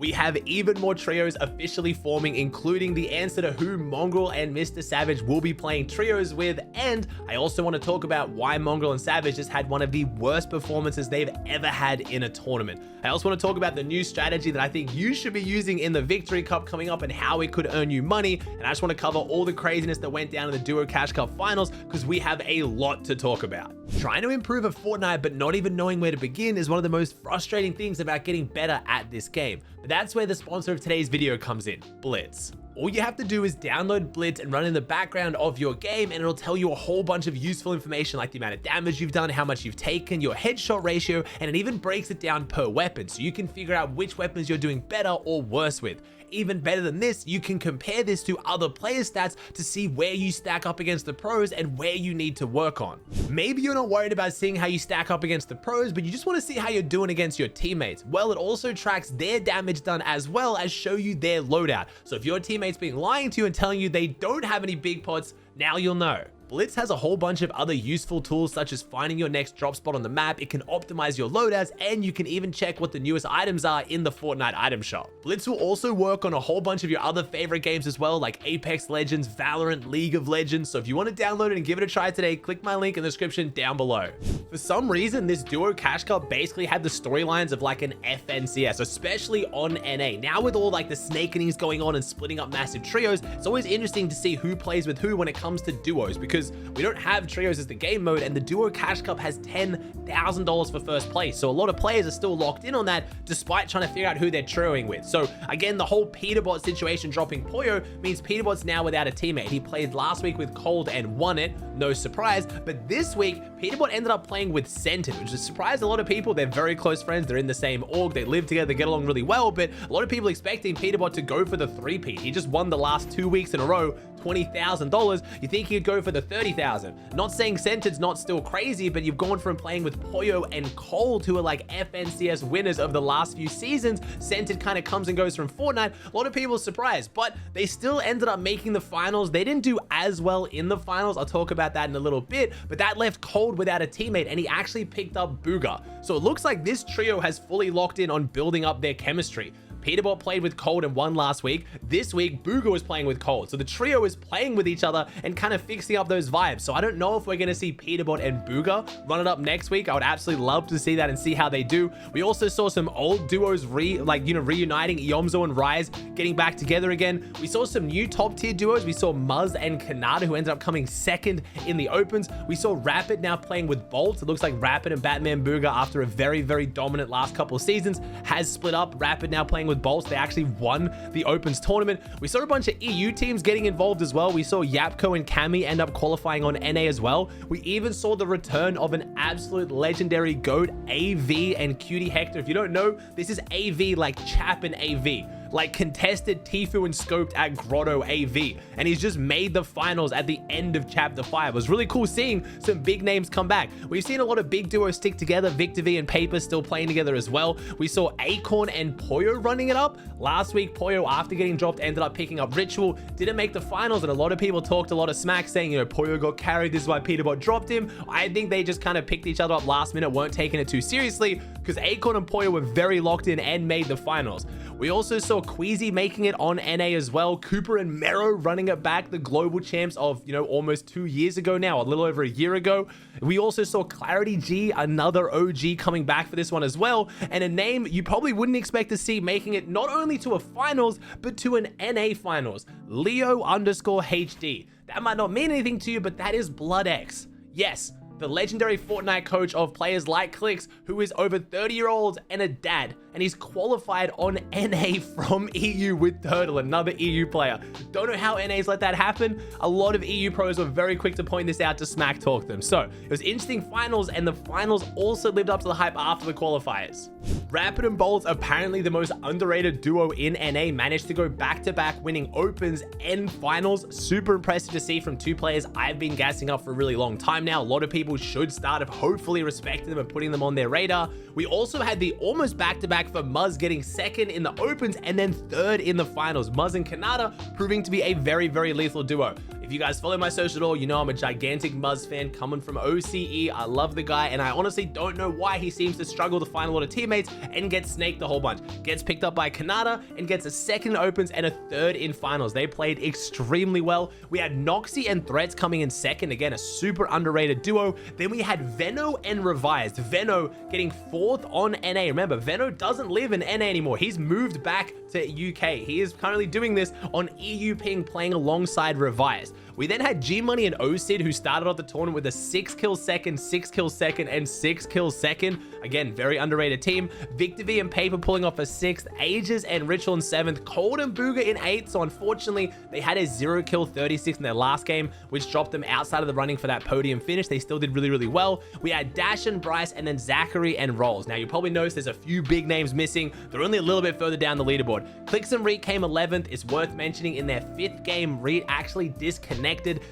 We have even more trios officially forming, including the answer to who Mongrel and Mr. Savage will be playing trios with, and I also want to talk about why Mongrel and Savage just had one of the worst performances they've ever had in a tournament. I also want to talk about the new strategy that I think you should be using in the Victory Cup coming up and how it could earn you money, and I just want to cover all the craziness that went down in the Duo Cash Cup finals because we have a lot to talk about. Trying to improve at Fortnite but not even knowing where to begin is one of the most frustrating things about getting better at this game. But that's where the sponsor of today's video comes in, Blitz. All you have to do is download Blitz and run in the background of your game, and it'll tell you a whole bunch of useful information like the amount of damage you've done, how much you've taken, your headshot ratio, and it even breaks it down per weapon so you can figure out which weapons you're doing better or worse with. Even better than this, you can compare this to other players' stats to see where you stack up against the pros and where you need to work on. Maybe you're not worried about seeing how you stack up against the pros, but you just want to see how you're doing against your teammates. Well, it also tracks their damage done as well as show you their loadout. So if your teammate's been lying to you and telling you they don't have any big pots, now you'll know. Blitz has a whole bunch of other useful tools such as finding your next drop spot on the map, it can optimize your loadouts, and you can even check what the newest items are in the Fortnite item shop. Blitz will also work on a whole bunch of your other favorite games as well, like Apex Legends, Valorant, League of Legends, so if you want to download it and give it a try today, click my link in the description down below. For some reason, this Duo Cash Cup basically had the storylines of like an FNCS, especially on NA. Now with all like the snakenings going on and splitting up massive trios, it's always interesting to see who plays with who when it comes to duos, because we don't have trios as the game mode, and the Duo Cash Cup has $10,000 for first place. So a lot of players are still locked in on that despite trying to figure out who they're trioing with. So again, the whole Peterbot situation dropping Poyo means Peterbot's now without a teammate. He played last week with Cold and won it, no surprise. But this week, Peterbot ended up playing with Scented, which has surprised a lot of people. They're very close friends. They're in the same org. They live together, they get along really well. But a lot of people expecting Peterbot to go for the 3-peat. He just won the last 2 weeks in a row, $20,000. You think he'd go for the 30,000. Not saying Cented's not still crazy, but you've gone from playing with Poyo and Cold, who are like FNCS winners of the last few seasons. Scented kind of comes and goes from Fortnite. A lot of people are surprised, but they still ended up making the finals. They didn't do as well in the finals. I'll talk about that in a little bit, but that left Cold without a teammate, and he actually picked up Booga. So it looks like this trio has fully locked in on building up their chemistry. Peterbot played with Cold and won last week. This week, Booga was playing with Cold. So the trio is playing with each other and kind of fixing up those vibes. So I don't know if we're going to see Peterbot and Booga run it up next week. I would absolutely love to see that and see how they do. We also saw some old duos reuniting, Yomzo and Rise getting back together again. We saw some new top tier duos. We saw Muzz and Kanata, who ended up coming second in the opens. We saw Rapid now playing with Bolt. It looks like Rapid and Batman Booga, after a very, very dominant last couple of seasons, has split up. Rapid now playing with Bolts. They actually won the Opens tournament. We saw a bunch of EU teams getting involved as well. We saw Yapko and Cammy end up qualifying on NA as well. We even saw the return of an absolute legendary GOAT, AV and Cutie Hector. If you don't know, this is AV like Chapin AV. Like contested Tfue and scoped at Grotto AV, and he's just made the finals at the end of chapter 5. It was really cool seeing some big names come back. We've seen a lot of big duos stick together. Victor V and Paper still playing together as well. We saw Acorn and Poyo running it up. Last week, Poyo, after getting dropped, ended up picking up Ritual, didn't make the finals, and a lot of people talked a lot of smack saying, you know, Poyo got carried, this is why Peterbot dropped him. I think they just kind of picked each other up last minute, weren't taking it too seriously, because Acorn and Poyo were very locked in and made the finals. We also saw Queasy making it on NA as well. Cooper and Mero running it back, the global champs of, you know, almost 2 years ago now, a little over a year ago. We also saw Clarity G, another OG, coming back for this one as well, and a name you probably wouldn't expect to see making it not only to a finals, but to an NA finals. Leo_HD. That might not mean anything to you, but that is Blood X. Yes, the legendary Fortnite coach of players like Clix, who is over 30-year-old and a dad, and he's qualified on NA from EU with Turtle, another EU player. Don't know how NA's let that happen. A lot of EU pros were very quick to point this out to smack talk them. So it was interesting finals, and the finals also lived up to the hype after the qualifiers. Rapid and Bolt, apparently the most underrated duo in NA, managed to go back-to-back winning opens and finals. Super impressive to see from two players I've been gassing up for a really long time now. A lot of people should start hopefully respecting them and putting them on their radar. We also had the almost back-to-back for Muzz getting second in the opens and then third in the finals. Muzz and Kanata proving to be a very, very lethal duo. If If you guys follow my social at all, you know I'm a gigantic Muzz fan coming from OCE. I love the guy, and I honestly don't know why he seems to struggle to find a lot of teammates and gets snaked a whole bunch. Gets picked up by Kanata and gets a second in opens and a third in finals. They played extremely well. We had Noxy and Threats coming in second. Again, a super underrated duo. Then we had Veno and Revised. Veno getting fourth on NA. Remember, Veno doesn't live in NA anymore. He's moved back to UK. He is currently doing this on EU ping, playing alongside Revised. We then had G-Money and OCID, who started off the tournament with a 6 kill second, 6 kill second, and 6 kill second. Again, very underrated team. Victor V and Paper pulling off a 6th, Ages and Ritual in 7th, Cold and Booga in 8th. So unfortunately, they had a 0 kill 36 in their last game, which dropped them outside of the running for that podium finish. They still did really, really well. We had Dash and Bryce, and then Zachary and Rolls. Now, you probably noticed there's a few big names missing. They're only a little bit further down the leaderboard. Clicks and Reet came 11th. It's worth mentioning in their 5th game, Reet actually disconnected.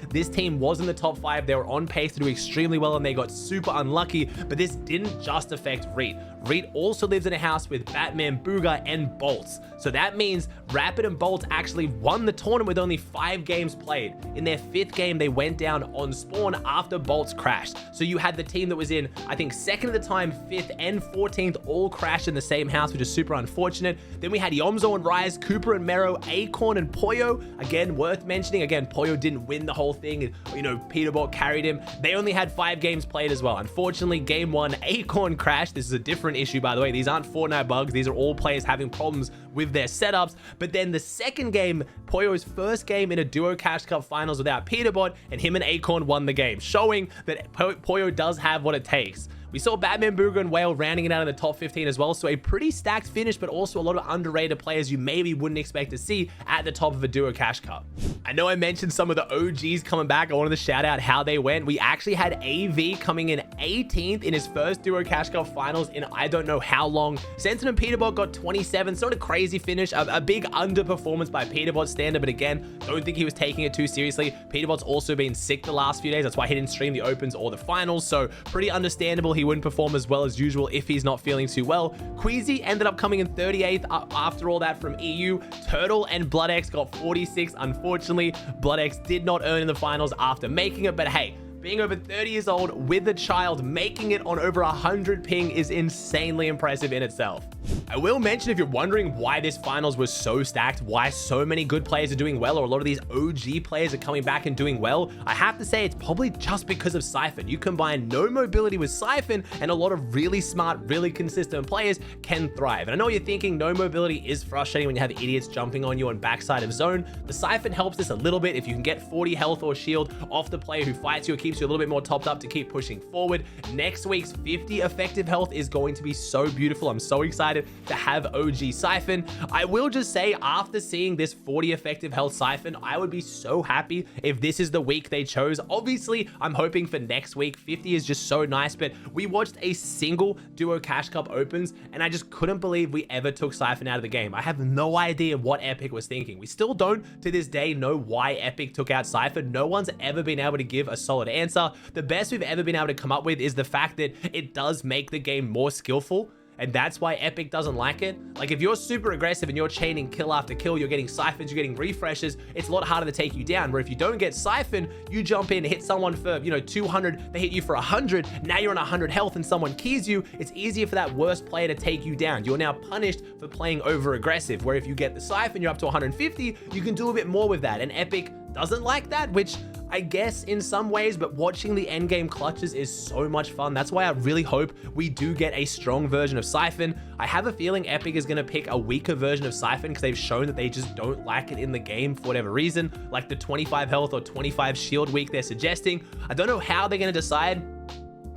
This team was in the top 5. They were on pace to do extremely well, and they got super unlucky, but this didn't just affect Reet. Reet also lives in a house with Batman, Booga, and Bolts. So that means Rapid and Bolts actually won the tournament with only 5 games played. In their 5th game, they went down on spawn after Bolts crashed. So you had the team that was in, I think, 2nd at the time, 5th and 14th, all crashed in the same house, which is super unfortunate. Then we had Yomzo and Rise, Cooper and Mero, Acorn and Poyo. Again, worth mentioning. Again, Poyo didn't win the whole thing. You know, Peterbot carried him. They only had 5 games played as well. Unfortunately, game 1, Acorn crashed. This is a different issue, by the way. These aren't Fortnite bugs. These are all players having problems with their setups. But then the second game, Poyo's first game in a duo Cash Cup finals without Peterbot, and him and Acorn won the game, showing that Poyo does have what it takes. We saw Batman, Booga, and Whale rounding it out in the top 15 as well, so a pretty stacked finish, but also a lot of underrated players you maybe wouldn't expect to see at the top of a duo Cash Cup. I know I mentioned some of the OGs coming back. I wanted to shout out how they went. We actually had AV coming in 18th in his first duo Cash Cup finals in I don't know how long. Sentinel and Peterbot got 27th, sort of crazy finish, a big underperformance by Peterbot's standard, but again, don't think he was taking it too seriously. Peterbot's also been sick the last few days. That's why he didn't stream the opens or the finals, so pretty understandable he wouldn't perform as well as usual if he's not feeling too well. Queasy ended up coming in 38th after all that from EU. Turtle and BloodX got 46th. Unfortunately, BloodX did not earn in the finals after making it, but hey, being over 30 years old with a child, making it on over 100 ping is insanely impressive in itself. I will mention, if you're wondering why this finals was so stacked, why so many good players are doing well, or a lot of these OG players are coming back and doing well, I have to say it's probably just because of Siphon. You combine no mobility with Siphon, and a lot of really smart, really consistent players can thrive. And I know you're thinking no mobility is frustrating when you have idiots jumping on you on backside of zone. The Siphon helps this a little bit. If you can get 40 health or shield off the player who fights you or keeps you a little bit more topped up to keep pushing forward. Next week's 50 effective health is going to be so beautiful. I'm so excited to have OG Siphon. I will just say, after seeing this 40 effective health Siphon, I would be so happy if this is the week they chose. Obviously, I'm hoping for next week. 50 is just so nice, but we watched a single duo Cash Cup opens, and I just couldn't believe we ever took Siphon out of the game. I have no idea what Epic was thinking. We still don't, to this day, know why Epic took out Siphon. No one's ever been able to give a solid answer. The best we've ever been able to come up with is the fact that it does make the game more skillful, and that's why Epic doesn't like it. Like, if you're super aggressive and you're chaining kill after kill, you're getting siphons, you're getting refreshes, it's a lot harder to take you down. Where if you don't get siphon, you jump in, hit someone for, 200, they hit you for 100, now you're on 100 health and someone keys you, it's easier for that worst player to take you down. You're now punished for playing over aggressive, where if you get the siphon, you're up to 150, you can do a bit more with that. And Epic doesn't like that, which I guess in some ways, but watching the endgame clutches is so much fun. That's why I really hope we do get a strong version of Siphon. I have a feeling Epic is going to pick a weaker version of Siphon because they've shown that they just don't like it in the game for whatever reason, like the 25 health or 25 shield week they're suggesting. I don't know how they're going to decide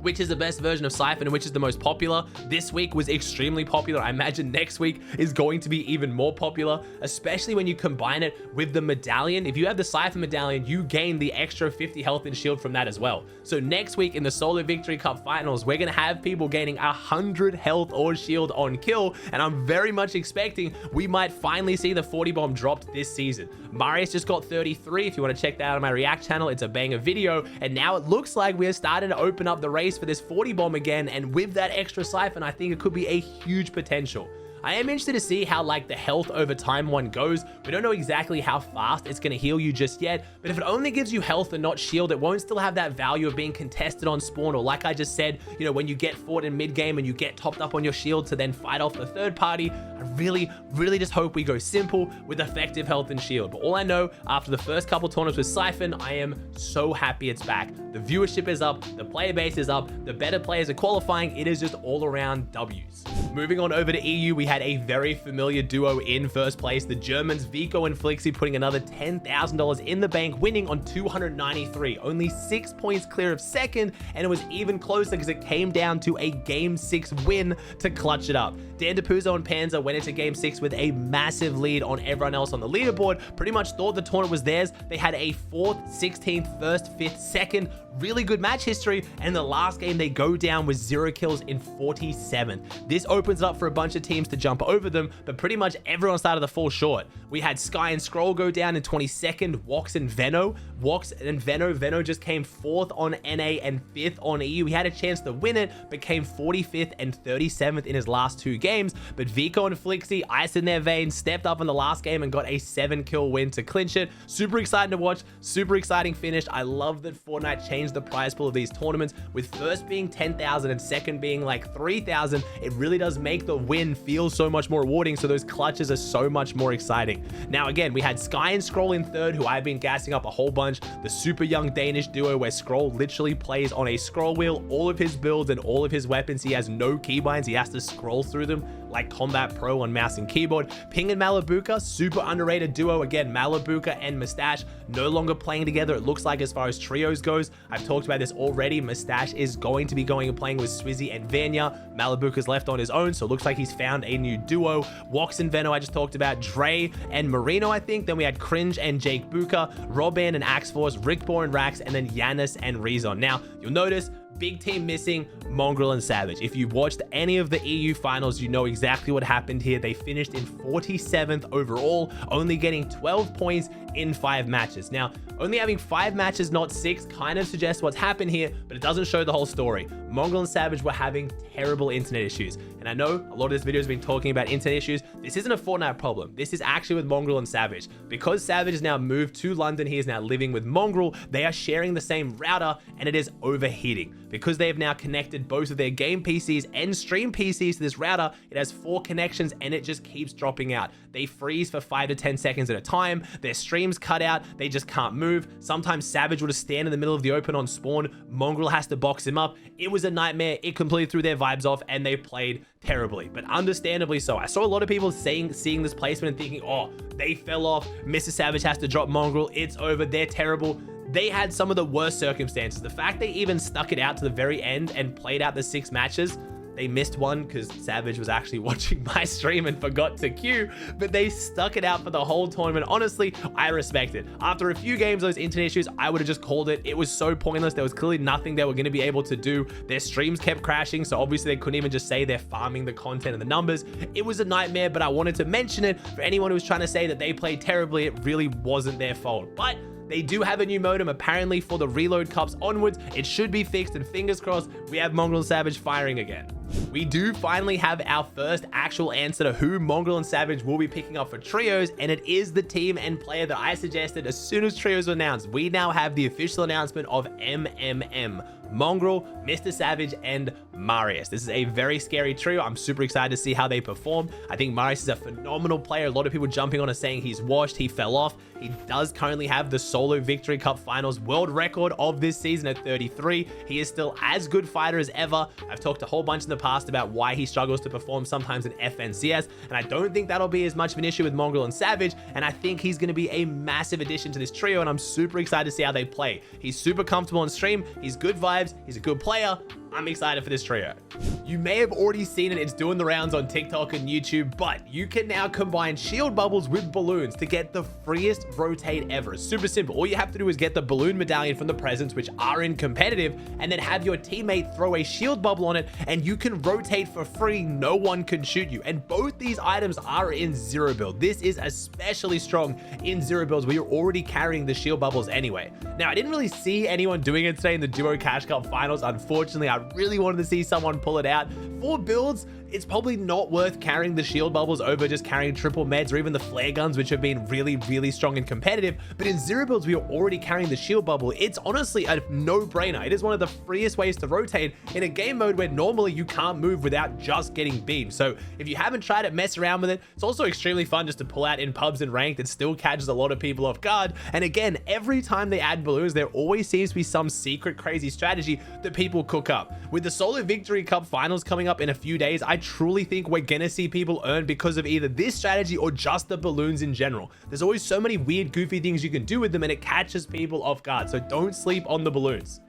which is the best version of Siphon and which is the most popular. This week was extremely popular. I imagine next week is going to be even more popular, especially when you combine it with the medallion. If you have the Siphon medallion, you gain the extra 50 health and shield from that as well. So next week in the Solo Victory Cup finals, we're going to have people gaining 100 health or shield on kill, and I'm very much expecting we might finally see the 40 bomb dropped this season. Marius just got 33. If you want to check that out on my React channel, it's a banger video, and now it looks like we're starting to open up the race for this 40 bomb again, and with that extra Siphon, I think it could be a huge potential. I am interested to see how like the health over time one goes. We don't know exactly how fast it's going to heal you just yet, but if it only gives you health and not shield, it won't still have that value of being contested on spawn, or like I just said, you know, when you get fought in mid game and you get topped up on your shield to then fight off the third party. I really just hope we go simple with effective health and shield. But all I know, after the first couple tournaments with Siphon, I am so happy it's back. The viewership is up, the player base is up, the better players are qualifying. It is just all around W's. Moving on over to EU, we had a very familiar duo in first place. The Germans Vico and Flixie putting another $10,000 in the bank, winning on 293, only 6 points clear of second, and it was even closer because it came down to a game 6 win to clutch it up. Dan DePuzzo and Panzer went into game 6 with a massive lead on everyone else on the leaderboard. Pretty much thought the tournament was theirs. They had a 4th, 16th, 1st, 5th, 2nd, really good match history, and in the last game they go down with 0 kills in 47. This opens it up for a bunch of teams to jump over them, but pretty much everyone started to fall short. We had Sky and Scroll go down in 22nd, Wox and Veno. Veno just came 4th on NA and 5th on EU. He had a chance to win it, but came 45th and 37th in his last 2 games. But Vico and Flixie, ice in their veins, stepped up in the last game and got a 7-kill win to clinch it. Super exciting to watch, super exciting finish. I love that Fortnite changed the prize pool of these tournaments, with first being 10,000 and second being like 3,000. It really does make the win feel so much more rewarding, so those clutches are so much more exciting. Now again, we had Sky and Scroll in third, who I've been gassing up a whole bunch. The super young Danish duo where Scroll literally plays on a scroll wheel. All of his builds and all of his weapons, he has no keybinds. He has to scroll through them like Combat Pro on mouse and keyboard. Ping and Malibuka, super underrated duo. Again, Malibuka and Mustache no longer playing together, it looks like, as far as trios goes. I've talked about this already. Mustache is going to be going and playing with Swizzy and Vanya. Malibuka's left on his own, so it looks like he's found a new duo. Wox and Veno I just talked about. Dre and Marino, I think. Then we had Cringe and Jake Buka, Robin and Axe Force, Rickbor and Rax, and then Yanis and Rezon. Now, you'll notice big team missing, Mongrel and Savage. If you watched any of the EU finals, you know exactly what happened here. They finished in 47th overall, only getting 12 points in 5 matches. Now, only having 5 matches, not 6, kind of suggests what's happened here, but it doesn't show the whole story. Mongrel and Savage were having terrible internet issues. And I know a lot of this video has been talking about internet issues. This isn't a Fortnite problem. This is actually with Mongrel and Savage. Because Savage has now moved to London, he is now living with Mongrel. They are sharing the same router, and it is overheating. Because they have now connected both of their game PCs and stream PCs to this router, it has 4 connections and it just keeps dropping out. They freeze for 5 to 10 seconds at a time. Their streams cut out. They just can't move. Sometimes Savage will just stand in the middle of the open on spawn. Mongrel has to box him up. It was a nightmare. It completely threw their vibes off and they played terribly, but understandably so. I saw a lot of people seeing this placement and thinking, oh, they fell off. Mr. Savage has to drop Mongrel. It's over. They're terrible. They had some of the worst circumstances. The fact they even stuck it out to the very end and played out the 6 matches, they missed one because Savage was actually watching my stream and forgot to queue, but they stuck it out for the whole tournament. Honestly, I respect it. After a few games, those internet issues, I would have just called it. It was so pointless. There was clearly nothing they were going to be able to do. Their streams kept crashing, so obviously they couldn't even just say they're farming the content and the numbers. It was a nightmare, but I wanted to mention it for anyone who was trying to say that they played terribly. It really wasn't their fault. But they do have a new modem apparently for the reload cups onwards. It should be fixed, and fingers crossed we have Mongrel and Savage firing again. We do finally have our first actual answer to who Mongrel and Savage will be picking up for trios, and it is the team and player that I suggested as soon as trios were announced. We now have the official announcement of MMM. Mongrel, Mr. Savage, and Marius. This is a very scary trio. I'm super excited to see how they perform. I think Marius is a phenomenal player. A lot of people jumping on and saying he's washed, he fell off. He does currently have the solo Victory Cup Finals world record of this season at 33. He is still as good fighter as ever. I've talked a whole bunch in the past about why he struggles to perform sometimes in FNCS, and I don't think that'll be as much of an issue with Mongrel and Savage, and I think he's going to be a massive addition to this trio, and I'm super excited to see how they play. He's super comfortable on stream. He's good vibes. He's a good player. I'm excited for this trio. You may have already seen it. It's doing the rounds on TikTok and YouTube, but you can now combine shield bubbles with balloons to get the freest rotate ever. It's super simple. All you have to do is get the balloon medallion from the presents, which are in competitive, and then have your teammate throw a shield bubble on it, and you can rotate for free. No one can shoot you. And both these items are in zero build. This is especially strong in zero builds where you're already carrying the shield bubbles anyway. Now, I didn't really see anyone doing it today in the Duo Cash Cup Finals. Unfortunately, I really wanted to see someone pull it out. 4 builds, it's probably not worth carrying the shield bubbles over just carrying triple meds or even the flare guns, which have been really strong and competitive. But in zero builds, we are already carrying the shield bubble. It's honestly a no-brainer. It is one of the freest ways to rotate in a game mode where normally you can't move without just getting beamed. So if you haven't tried it, mess around with it. It's also extremely fun just to pull out in pubs and ranked. It still catches a lot of people off guard. And again, every time they add balloons, there always seems to be some secret crazy strategy that people cook up. With the Solo Victory Cup finals coming up in a few days, I truly think we're gonna see people earn because of either this strategy or just the balloons in general. There's always so many weird, goofy things you can do with them, and it catches people off guard. So don't sleep on the balloons.